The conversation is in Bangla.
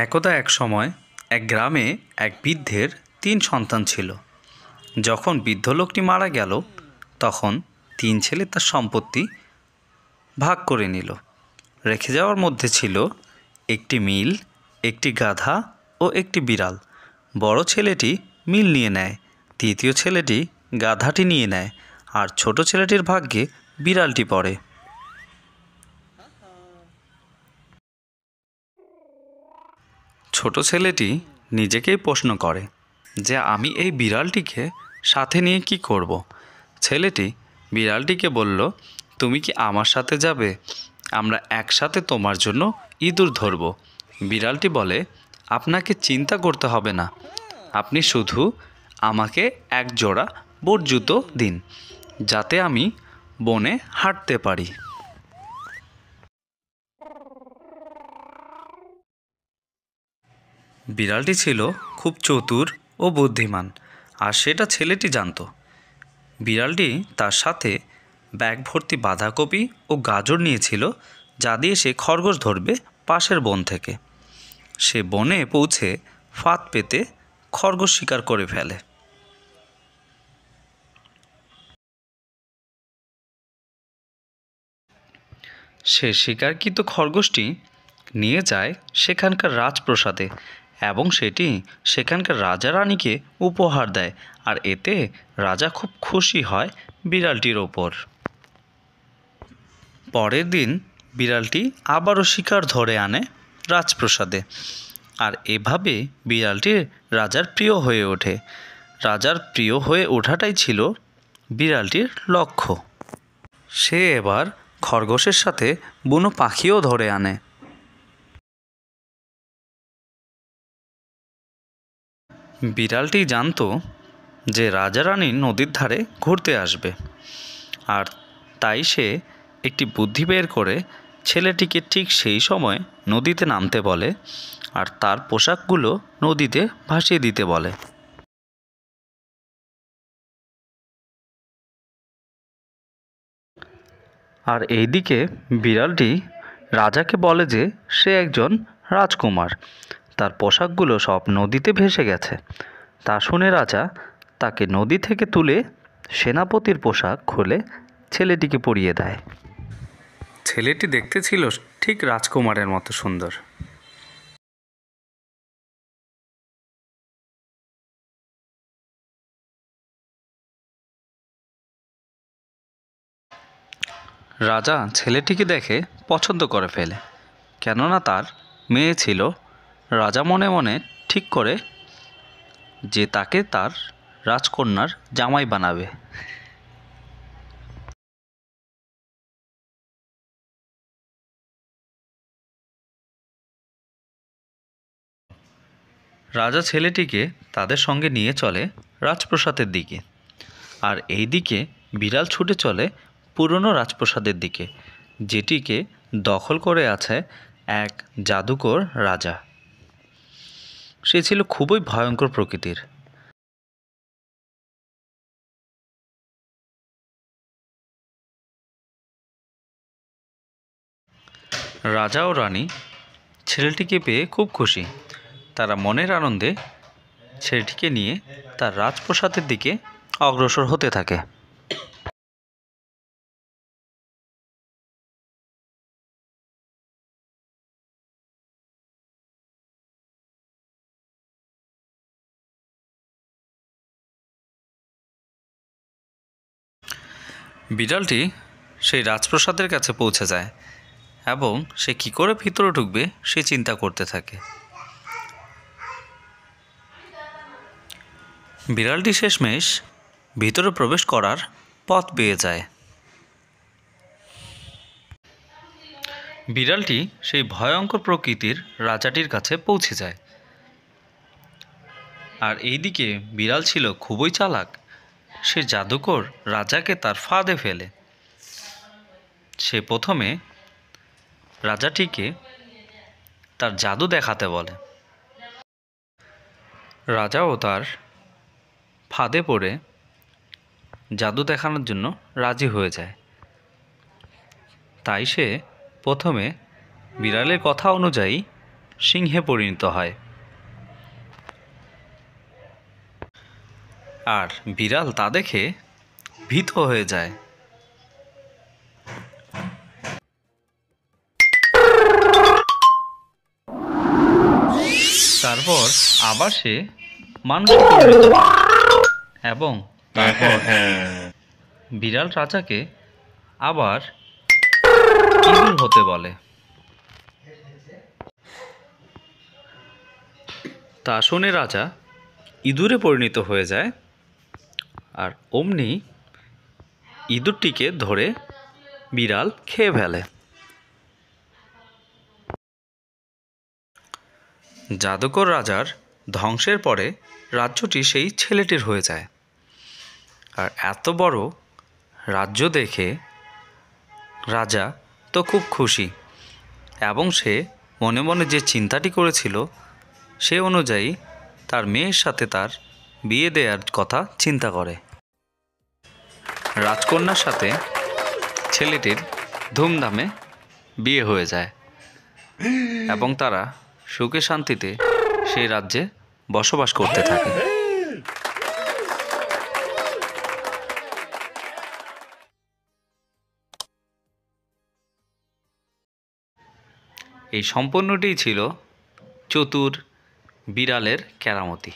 একদা এক সময় এক গ্রামে এক বৃদ্ধের ৩ সন্তান ছিল। যখন বৃদ্ধ লোকটি মারা গেল তখন ৩ ছেলে তার সম্পত্তি ভাগ করে নিল। রেখে যাওয়ার মধ্যে ছিল একটি মিল, একটি গাধা ও একটি বিড়াল। বড় ছেলেটি মিল নিয়ে নেয়, দ্বিতীয় ছেলেটি গাধাটি নিয়ে নেয়, আর ছোট ছেলেটির ভাগ্যে বিড়ালটি পড়ে। ছোট ছেলেটি নিজেকেই প্রশ্ন করে যে আমি এই বিড়ালটিকে সাথে নিয়ে কি করব। ছেলেটি বিড়ালটিকে বলল, তুমি কি আমার সাথে যাবে? আমরা একসাথে তোমার জন্য ইঁদুর ধরব। বিড়ালটি বলে, আপনাকে চিন্তা করতে হবে না, আপনি শুধু আমাকে এক জোড়া বুট জুতো দিন যাতে আমি বনে হাঁটতে পারি। বিড়ালটি ছিল খুব চতুর ও বুদ্ধিমান, আর সেটা ছেলেটি জানত। বিড়ালটি তার সাথে ব্যাগ ভর্তি বাঁধাকপি ও গাজর নিয়েছিল, যা দিয়ে সে খরগোশ ধরবে পাশের বন থেকে। সে বনে পৌঁছে ফাঁদ পেতে খরগোশ শিকার করে ফেলে। সে শিকারকৃত খরগোশটি নিয়ে যায় সেখানকার রাজপ্রাসাদে এবং সেটি সেখানকার রাজা রানীকে উপহার দেয়, আর এতে রাজা খুব খুশি হয় বিড়ালটির ওপর। পরের দিন বিড়ালটি আবারও শিকার ধরে আনে রাজপ্রাসাদে, আর এভাবে বিড়ালটি রাজার প্রিয় হয়ে ওঠে। রাজার প্রিয় হয়ে ওঠাটাই ছিল বিড়ালটির লক্ষ্য। সে এবার খরগোশের সাথে বুনো পাখিও ধরে আনে। বিড়ালটি জানতো যে রাজা রানী নদীর ধারে ঘুরতে আসবে, আর তাই সে একটি বুদ্ধি বের করে ছেলেটিকে ঠিক সেই সময় নদীতে নামতে বলে, আর তার পোশাকগুলো নদীতে ভাসিয়ে দিতে বলে। আর এইদিকে বিড়ালটি রাজাকে বলে যে সে একজন রাজকুমার, তার পোশাকগুলো সব নদীতে ভেসে গেছে। তা শুনে রাজা তাকে নদী থেকে তুলে সেনাপতির পোশাক খুলে ছেলেটিকে পরিয়ে দেয়। ছেলেটি দেখতে ছিল ঠিক রাজকুমারের মতো সুন্দর। রাজা ছেলেটিকে দেখে পছন্দ করে ফেলে, কেননা তার মেয়ে ছিল। রাজা মনে মনে ঠিক করে যে তাকে তার রাজকন্যার জামাই বানাবে। রাজা ছেলেটিকে তাদের সঙ্গে নিয়ে চলে রাজপ্রাসাদের দিকে, আর এই দিকে বিড়াল ছুটে চলে পুরনো রাজপ্রাসাদের দিকে, যেটিকে দখল করে আছে এক জাদুকর রাজা। সে ছিল খুবই ভয়ঙ্কর প্রকৃতির। রাজা ও রানী ছেলেটিকে পেয়ে খুব খুশি। তারা মনের আনন্দে ছেলেটিকে নিয়ে তার রাজপ্রাসাদের দিকে অগ্রসর হতে থাকে। বিড়ালটি সেই রাজপ্রাসাদের কাছে পৌঁছে যায় এবং সে কী করে ভিতরে ঢুকবে সে চিন্তা করতে থাকে। বিড়ালটি শেষমেশ ভিতরে প্রবেশ করার পথ পেয়ে যায়। বিড়ালটি সেই ভয়ঙ্কর প্রকৃতির রাজাটির কাছে পৌঁছে যায়, আর এইদিকে বিড়াল ছিল খুবই চালাক। সে জাদুকর রাজাকে তার ফাঁদে ফেলে। সে প্রথমে রাজাটিকে তার জাদু দেখাতে বলে। রাজাও তার ফাঁদে পড়ে জাদু দেখানোর জন্য রাজি হয়ে যায়। তাই সে প্রথমে বিড়ালের কথা অনুযায়ী সিংহে পরিণত হয়। আর বিড়াল তা দেখে ভীত হয়ে যায়। তারপর আবার সে মানুষে পরিণত হয় এবং তারপর বিড়াল রাজাকে আবার ইঁদুর হতে বলে। তা শুনে রাজা ইঁদুরে পরিণত হয়ে যায় আর অমনি ইঁদুরটিকে ধরে বিড়াল খেয়ে ফেলে। জাদুকর রাজার ধ্বংসের পরে রাজ্যটি সেই ছেলেটির হয়ে যায়। আর এত বড় রাজ্য দেখে রাজা তো খুব খুশি এবং সে মনে মনে যে চিন্তাটি করেছিল সে অনুযায়ী তার মেয়ের সাথে তার বিয়ে দেওয়ার কথা চিন্তা করে। রাজকন্যার সাথে ছেলেটির ধুমধামে বিয়ে হয়ে যায় এবং তারা সুখে শান্তিতে সেই রাজ্যে বসবাস করতে থাকে। এই সম্পূর্ণটিই ছিল চতুর বিড়ালের কেরামতি।